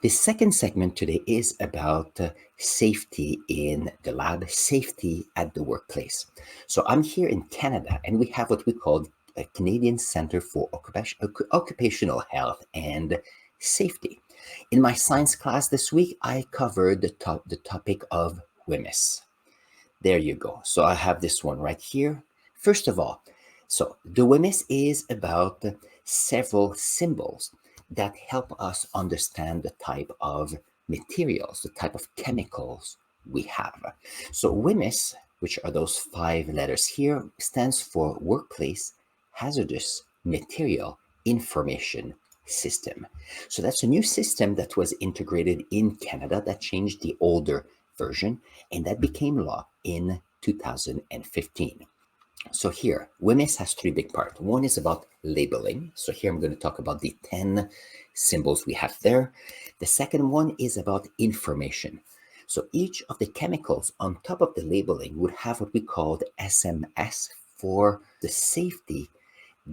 The second segment today is about safety in the lab, safety at the workplace. So I'm here in Canada, and we have what we call a Canadian Center for Occupational Health and Safety. In my science class this week, I covered the topic of WHMIS. There you go. So I have this one right here. First of all, so the WMS is about several symbols that help us understand the type of materials, the type of chemicals we have. So WMS, which are those five letters here, stands for Workplace Hazardous Material Information System. So that's a new system that was integrated in Canada that changed the older version, and that became law in 2015. So here, WMIS has three big parts. One is about labeling. So here I'm going to talk about the 10 symbols we have there. The second one is about information. So each of the chemicals on top of the labeling would have what we call the SMS for the safety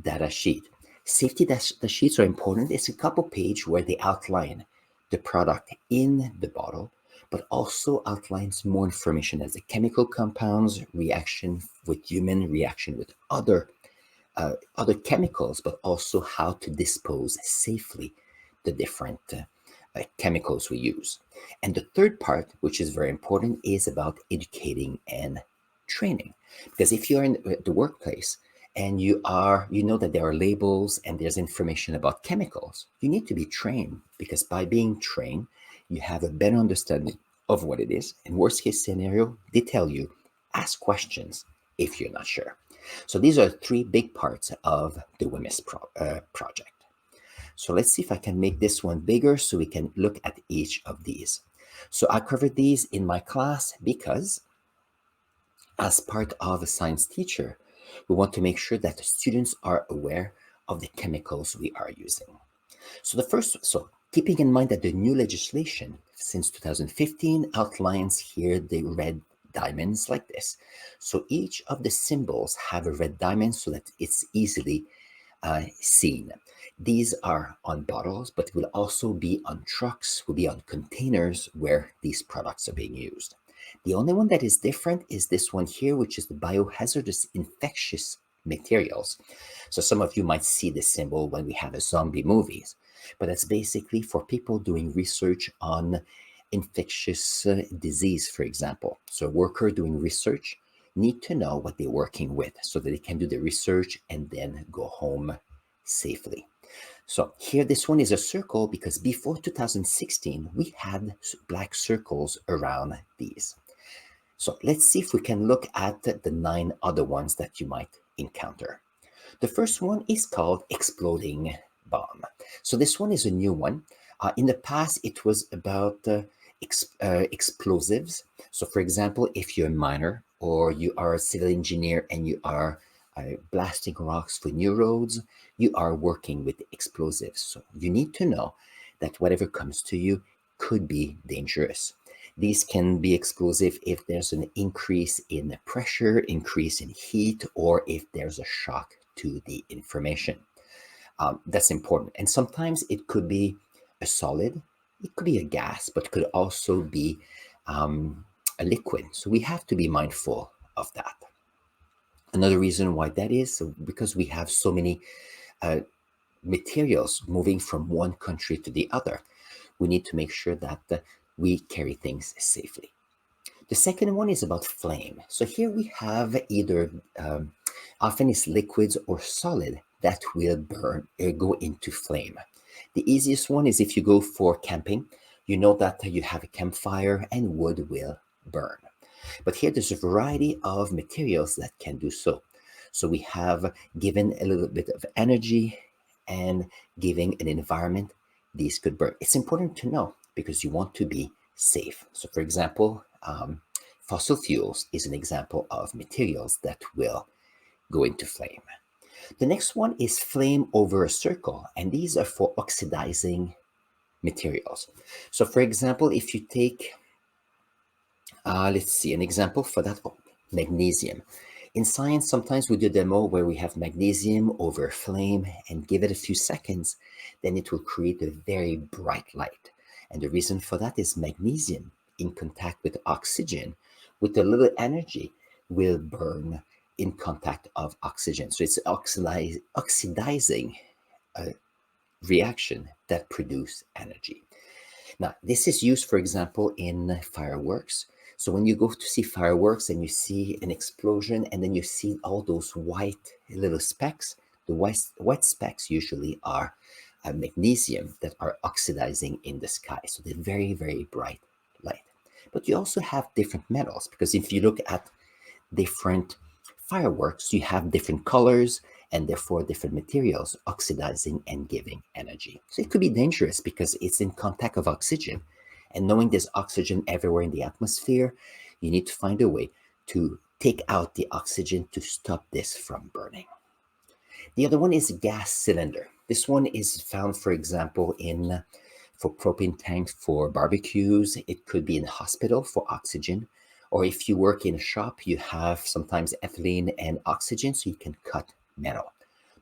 data sheet. Safety data sheets are important. It's a couple page where they outline the product in the bottle, but also outlines more information as the chemical compounds, reaction with human, reaction with other chemicals, but also how to dispose safely the different chemicals we use. And the third part, which is very important, is about educating and training. Because if you're in the workplace and you know that there are labels and there's information about chemicals, you need to be trained, because by being trained, you have a better understanding of what it is. In worst case scenario, they tell you, ask questions if you're not sure. So these are three big parts of the WMIS project. So let's see if I can make this one bigger so we can look at each of these. So I covered these in my class because as part of a science teacher, we want to make sure that the students are aware of the chemicals we are using. So keeping in mind that the new legislation since 2015 outlines here the red diamonds like this. So each of the symbols have a red diamond so that it's easily seen. These are on bottles, but will also be on trucks, will be on containers where these products are being used. The only one that is different is this one here, which is the biohazardous infectious materials. So some of you might see this symbol when we have a zombie movies, but that's basically for people doing research on infectious disease, for example. So a worker doing research need to know what they're working with so that they can do the research and then go home safely. So here, this one is a circle because before 2016, we had black circles around these. So let's see if we can look at the 9 other ones that you might encounter. The first one is called exploding bomb. So this one is a new one. In the past, it was about explosives. So for example, if you're a miner or you are a civil engineer and you are blasting rocks for new roads, you are working with explosives. So you need to know that whatever comes to you could be dangerous. These can be explosive if there's an increase in pressure, increase in heat, or if there's a shock to the information. That's important. And sometimes it could be a solid, it could be a gas, but could also be a liquid. So we have to be mindful of that. Another reason why that is because we have so many materials moving from one country to the other. We need to make sure that we carry things safely. The second one is about flame. So here we have either often it's liquids or solid that will burn or go into flame. The easiest one is if you go for camping, you know that you have a campfire and wood will burn. But here there's a variety of materials that can do so. So we have given a little bit of energy and giving an environment, these could burn. It's important to know because you want to be safe. So for example, fossil fuels is an example of materials that will go into flame. The next one is flame over a circle, and these are for oxidizing materials. So for example, if you take, let's see, an example for that, magnesium. In science, sometimes we do a demo where we have magnesium over flame and give it a few seconds, then it will create a very bright light. And the reason for that is magnesium in contact with oxygen with a little energy will burn in contact of oxygen. So it's oxidizing reaction that produce energy. Now, this is used, for example, in fireworks. So when you go to see fireworks and you see an explosion and then you see all those white little specks, the white specks usually are magnesium that are oxidizing in the sky. So they're very, very bright light. But you also have different metals, because if you look at different fireworks, you have different colors and therefore different materials oxidizing and giving energy. So it could be dangerous because it's in contact of oxygen. And knowing there's oxygen everywhere in the atmosphere, you need to find a way to take out the oxygen to stop this from burning. The other one is a gas cylinder. This one is found, for example, in for propane tanks for barbecues. It could be in a hospital for oxygen. Or if you work in a shop, you have sometimes ethylene and oxygen, so you can cut metal.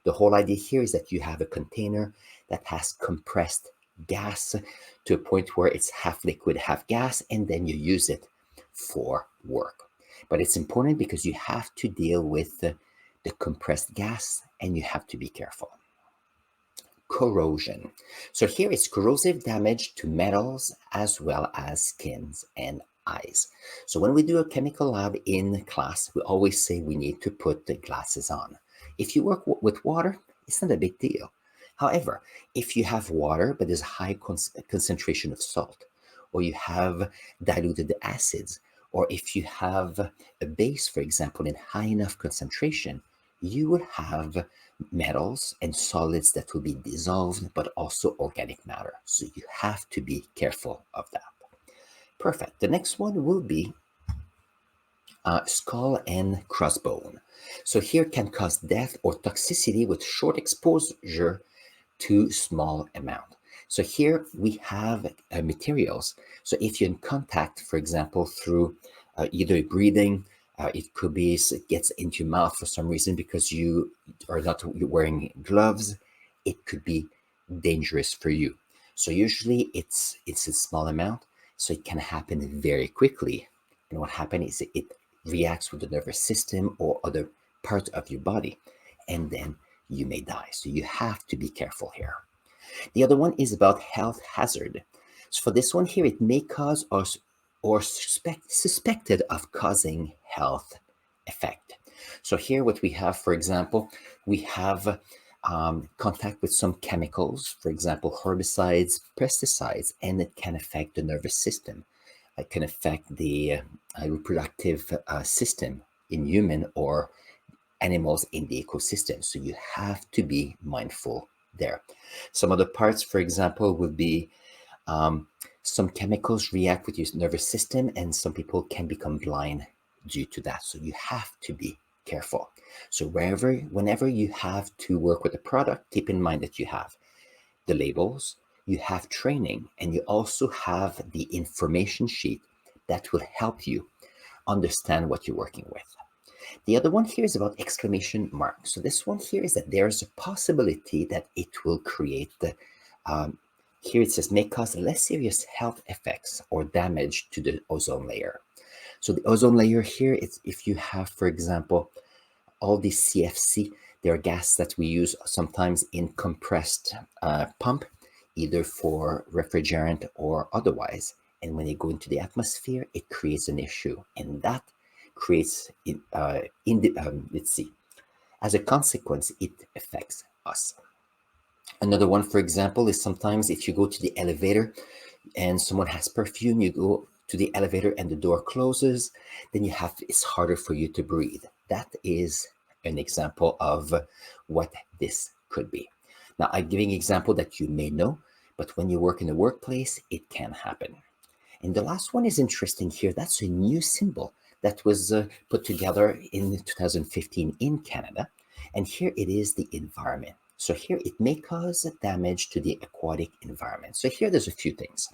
The whole idea here is that you have a container that has compressed gas to a point where it's half liquid, half gas, and then you use it for work. But it's important because you have to deal with the compressed gas and you have to be careful. Corrosion. So here it's corrosive damage to metals as well as skins and eyes. So when we do a chemical lab in class, we always say we need to put the glasses on. If you work with water, it's not a big deal. However, if you have water but there's a high concentration of salt, or you have diluted acids, or if you have a base, for example, in high enough concentration, you will have metals and solids that will be dissolved, but also organic matter. So you have to be careful of that. Perfect. The next one will be skull and crossbone. So here can cause death or toxicity with short exposure to small amount. So here we have materials. So if you're in contact, for example, through either breathing, it could be it gets into your mouth for some reason because you are not wearing gloves. It could be dangerous for you. So usually it's a small amount, so it can happen very quickly. And what happens is it reacts with the nervous system or other parts of your body, and then you may die. So you have to be careful here. The other one is about health hazard. So for this one here, it may cause or suspected of causing health effect. So here what we have, for example, we have contact with some chemicals, for example, herbicides, pesticides, and it can affect the nervous system. It can affect the reproductive system in human or animals in the ecosystem. So you have to be mindful there. Some other parts, for example, would be some chemicals react with your nervous system, and some people can become blind due to that. So you have to be careful. So whenever you have to work with a product, keep in mind that you have the labels, you have training, and you also have the information sheet that will help you understand what you're working with. The other one here is about exclamation mark. So this one here is that there's a possibility that it will create the, here it says may cause less serious health effects or damage to the ozone layer. So the ozone layer here is if you have, for example, all these CFC, they're gas that we use sometimes in compressed pump, either for refrigerant or otherwise. And when they go into the atmosphere, it creates an issue. And that creates, let's see, as a consequence, it affects us. Another one, for example, is sometimes if you go to the elevator and someone has perfume, you go to the elevator and the door closes, then it's harder for you to breathe. That is an example of what this could be. Now, I'm giving an example that you may know, but when you work in the workplace, it can happen. And the last one is interesting here. That's a new symbol that was put together in 2015 in Canada. And here it is the environment. So here it may cause damage to the aquatic environment. So here there's a few things.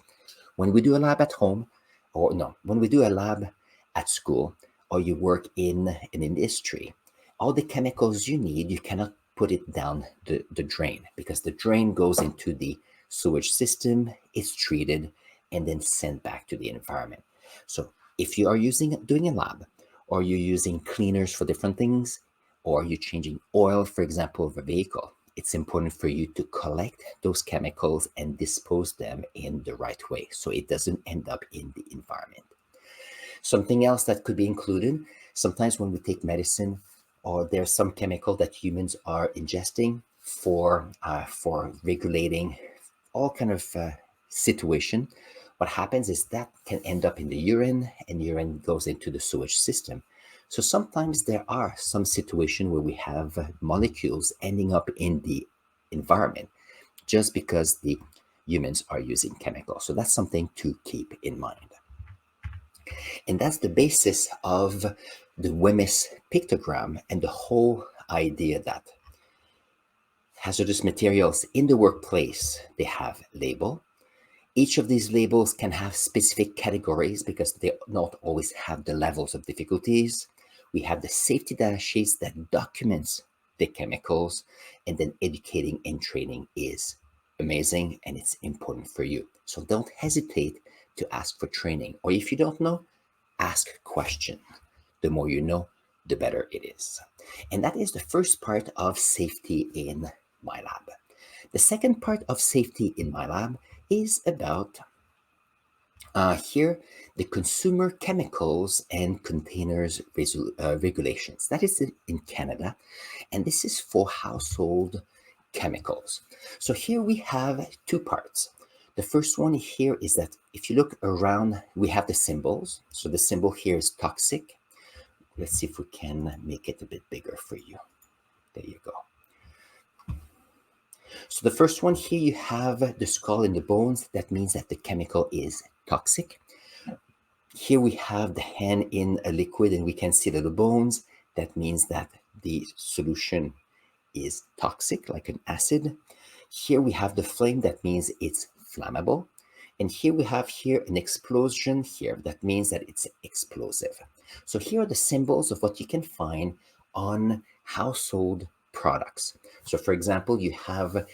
When we do a lab at home, when we do a lab at school, or you work in an industry, all the chemicals you need, you cannot put it down the drain because the drain goes into the sewage system, it's treated, and then sent back to the environment. So if you are doing a lab, or you're using cleaners for different things, or you're changing oil, for example, of a vehicle, it's important for you to collect those chemicals and dispose them in the right way so it doesn't end up in the environment. Something else that could be included, sometimes when we take medicine, or there's some chemical that humans are ingesting for regulating all kind of situation. What happens is that can end up in the urine, and urine goes into the sewage system. So sometimes there are some situations where we have molecules ending up in the environment just because the humans are using chemicals. So that's something to keep in mind. And that's the basis of the WHMIS pictogram and the whole idea that hazardous materials in the workplace, they have label. Each of these labels can have specific categories because they not always have the levels of difficulties. We have the safety data sheets that documents the chemicals, and then educating and training is amazing and it's important for you. So don't hesitate to ask for training, or if you don't know, ask questions. The more you know, the better it is. And that is the first part of safety in my lab. The second part of safety in my lab is about here the consumer chemicals and containers regulations. That is in Canada, and this is for household chemicals. So here we have two parts. The first one here is that if you look around, we have the symbols. So the symbol here is toxic. Let's see if we can make it a bit bigger for you. There you go. So the first one here, you have the skull and the bones. That means that the chemical is toxic. Here we have the hand in a liquid and we can see the bones. That means that the solution is toxic, like an acid. Here we have the flame. That means it's flammable. And here we have here an explosion here. That means that it's explosive. So here are the symbols of what you can find on household products. So for example, you have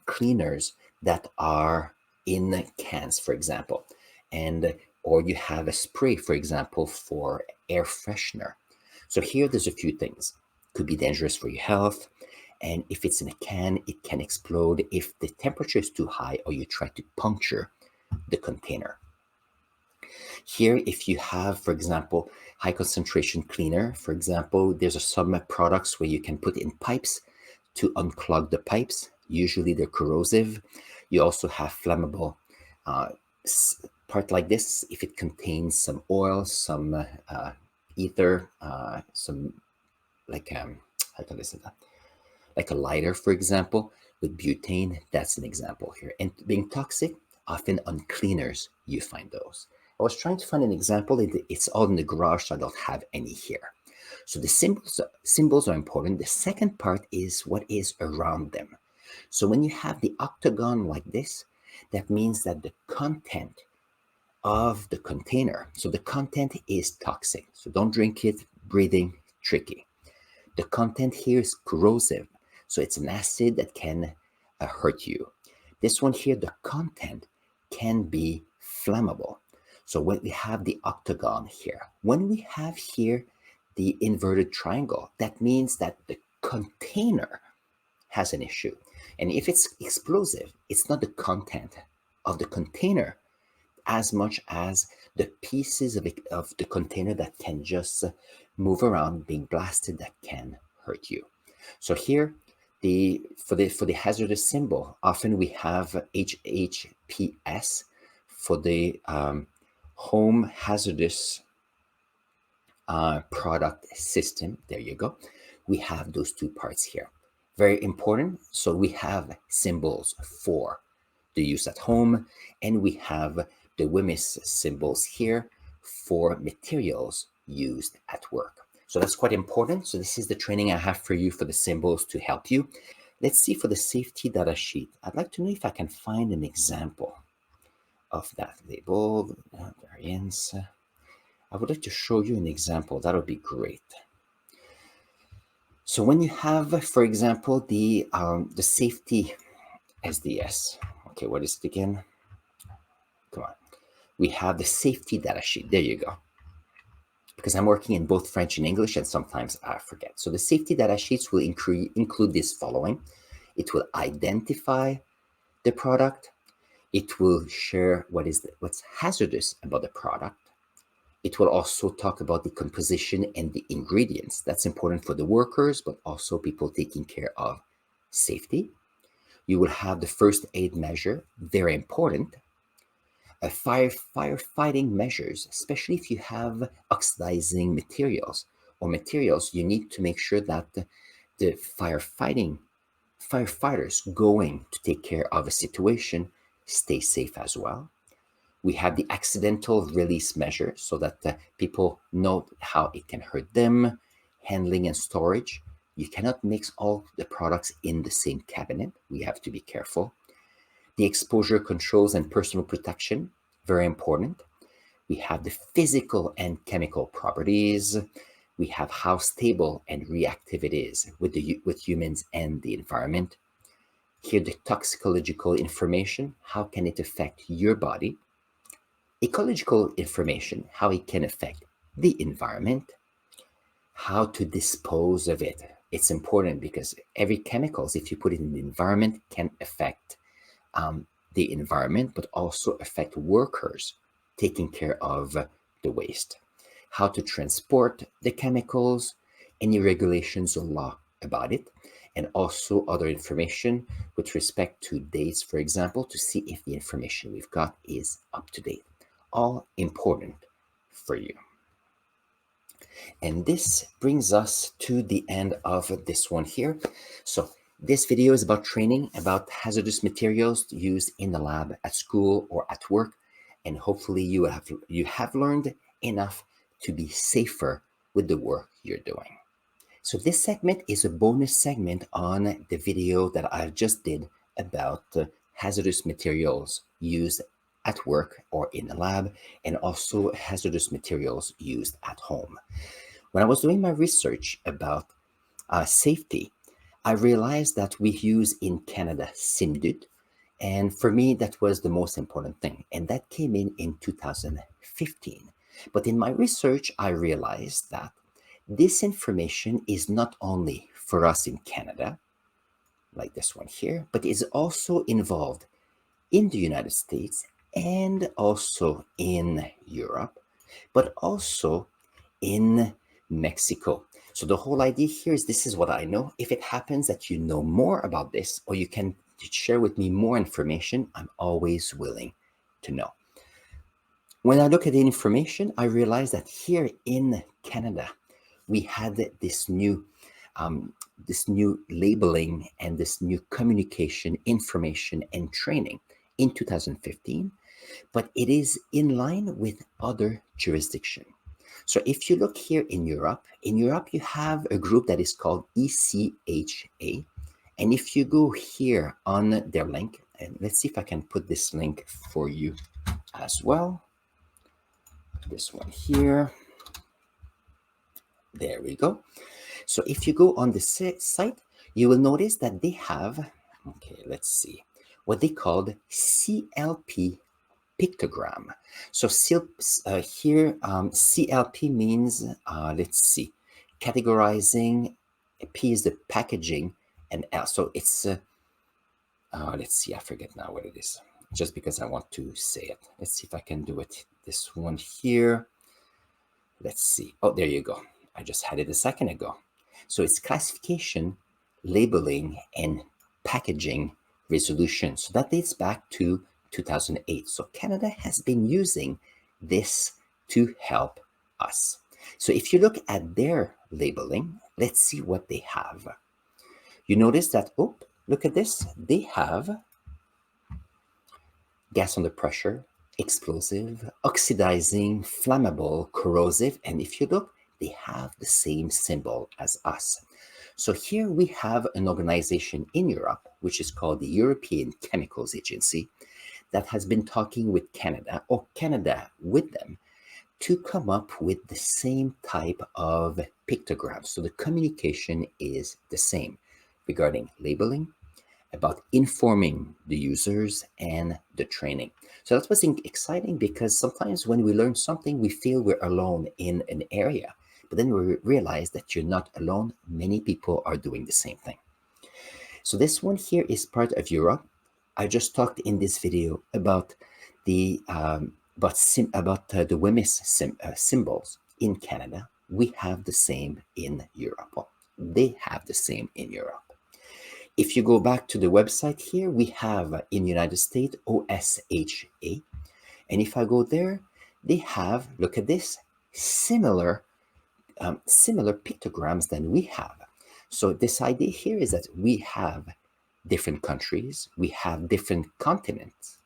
cleaners that are in cans, for example, and or you have a spray, for example, for air freshener. So here there's a few things. Could be dangerous for your health. And if it's in a can, it can explode if the temperature is too high or you try to puncture the container. Here, if you have, for example, high concentration cleaner, for example, there's some products where you can put in pipes to unclog the pipes. Usually they're corrosive. You also have flammable part like this. If it contains some oil, some ether, some like how can I say that? Like a lighter, for example, with butane, that's an example here. And being toxic, often on cleaners, you find those. I was trying to find an example. It's all in the garage, so I don't have any here. So the symbols are important. The second part is what is around them. So when you have the octagon like this, that means that the content of the container, so the content is toxic. So don't drink it, breathing, tricky. The content here is corrosive. So it's an acid that can hurt you. This one here, the content can be flammable. So when we have the octagon here, when we have here the inverted triangle, that means that the container has an issue. And if it's explosive, it's not the content of the container as much as the pieces of the container that can just move around, being blasted, that can hurt you. So here, for the hazardous symbol, often we have HHPS for the home hazardous product system. There you go. We have those two parts here. Very important. So we have symbols for the use at home, and we have the WHMIS symbols here for materials used at work. So that's quite important. So this is the training I have for you for the symbols to help you. Let's see for the safety data sheet. I'd like to know if I can find an example of that label, variance. I would like to show you an example. That would be great. So when you have, for example, the safety SDS. Okay, what is it again? Come on. We have the safety data sheet. There you go. Because I'm working in both French and English, and sometimes I forget. So the safety data sheets will include this following. It will identify the product. It will share what's hazardous about the product. It will also talk about the composition and the ingredients. That's important for the workers, but also people taking care of safety. You will have the first aid measure, very important. Firefighting measures, especially if you have oxidizing materials or materials, you need to make sure that the firefighters going to take care of a situation stay safe as well. We have the accidental release measure so that people know how it can hurt them, handling and storage. You cannot mix all the products in the same cabinet. We have to be careful. The exposure controls and personal protection, very important. We have the physical and chemical properties. We have how stable and reactive it is with humans and the environment. Here, the toxicological information, how can it affect your body? Ecological information, how it can affect the environment, how to dispose of it. It's important because every chemicals, if you put it in the environment, can affect the environment, but also affect workers taking care of the waste. How to transport the chemicals, any regulations or law about it, and also other information with respect to dates, for example, to see if the information we've got is up to date. All important for you. And this brings us to the end of this one here. So this video is about training about hazardous materials used in the lab, at school, or at work. And hopefully you have learned enough to be safer with the work you're doing. So this segment is a bonus segment on the video that I just did about hazardous materials used at work or in the lab, and also hazardous materials used at home. When I was doing my research about safety, I realized that we use in Canada SIMDUT, and for me that was the most important thing, and that came in 2015. But in my research, I realized that this information is not only for us in Canada, like this one here, but is also involved in the United States and also in Europe, but also in Mexico. So the whole idea here is this is what I know. If it happens that you know more about this or you can share with me more information, I'm always willing to know. When I look at the information, I realize that here in Canada, we had this new labeling and this new communication, information, and training in 2015, but it is in line with other jurisdictions. So if you look here in Europe you have a group that is called ECHA. And if you go here on their link, and let's see if I can put this link for you as well. This one here. There we go. So if you go on the site, you will notice that they have, okay, let's see, what they called CLP pictogram. So here, CLP means, let's see, categorizing, P is the packaging, and L. So it's, let's see, I forget now what it is, just because I want to say it. Let's see if I can do it. This one here. Let's see. Oh, there you go. I just had it a second ago. So it's classification, labeling, and packaging resolution. So that dates back to 2008. So Canada has been using this to help us. So if you look at their labeling, let's see what they have. You notice that, oh, look at this. They have gas under pressure, explosive, oxidizing, flammable, corrosive, and if you look, they have the same symbol as us. So here we have an organization in Europe, which is called the European Chemicals Agency, that has been talking with Canada, or Canada with them, to come up with the same type of pictograms. So the communication is the same regarding labeling, about informing the users and the training. So that was exciting because sometimes when we learn something, we feel we're alone in an area, but then we realize that you're not alone. Many people are doing the same thing. So this one here is part of Europe. I just talked in this video about the the WHMIS symbols in Canada. We have the same in Europe. Well, they have the same in Europe. If you go back to the website here, we have in United States OSHA, and if I go there, they have, look at this, similar similar pictograms than we have. So this idea here is that we have different countries, we have different continents,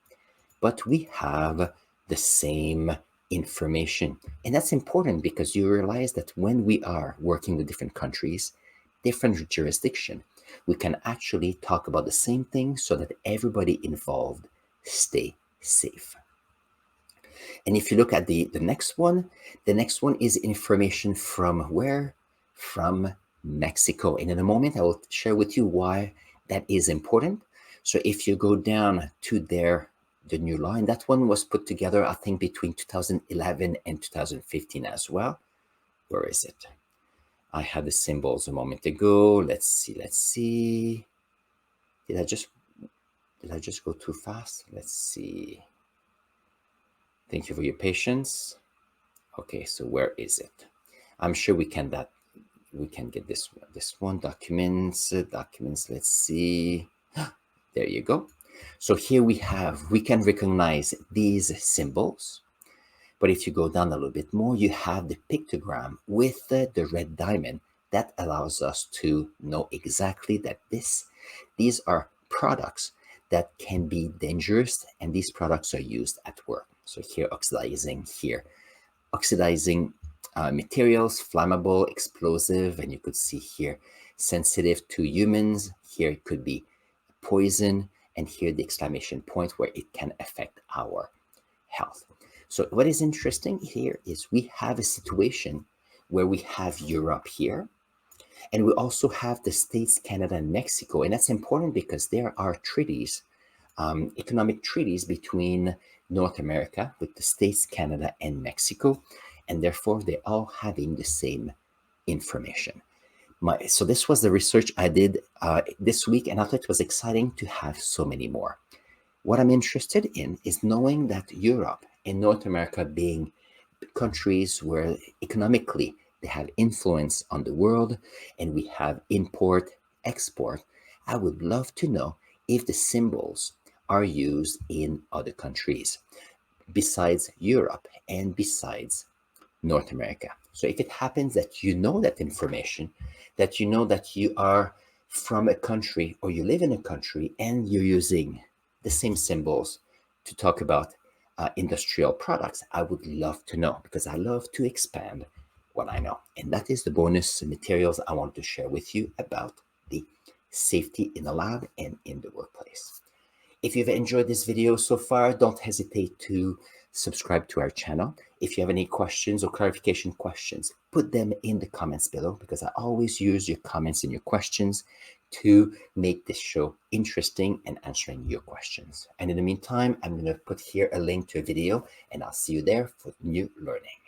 but we have the same information. And that's important because you realize that when we are working with different countries, different jurisdiction, we can actually talk about the same thing so that everybody involved stay safe. And if you look at the next one is information from where? From Mexico. And in a moment, I will share with you why that is important. So if you go down to the new law, and that one was put together, I think, between 2011 and 2015 as well. Where is it? I had the symbols a moment ago. Let's see. Did I just go too fast? Let's see. Thank you for your patience. Okay, so where is it? I'm sure we can get this one. Documents. Let's see. There you go. So here we can recognize these symbols. But if you go down a little bit more, you have the pictogram with the red diamond. That allows us to know exactly that these are products that can be dangerous, and these products are used at work. So here, oxidizing materials, flammable, explosive, and you could see here, sensitive to humans. Here it could be poison, and here the exclamation point where it can affect our health. So what is interesting here is we have a situation where we have Europe here, and we also have the States, Canada, and Mexico. And that's important because there are treaties, economic treaties between North America with the States, Canada, and Mexico. And therefore, they're all having the same information. So this was the research I did this week, and I thought it was exciting to have so many more. What I'm interested in is knowing that Europe and North America being countries where economically they have influence on the world and we have import, export, I would love to know if the symbols are used in other countries besides Europe and besides North America. So if it happens that you know that information, that you know that you are from a country or you live in a country and you're using the same symbols to talk about industrial products, I would love to know because I love to expand what I know. And that is the bonus materials I want to share with you about the safety in the lab and in the workplace. If you've enjoyed this video so far, don't hesitate to subscribe to our channel. If you have any questions or clarification questions, put them in the comments below because I always use your comments and your questions to make this show interesting and answering your questions. And in the meantime, I'm going to put here a link to a video and I'll see you there for new learning.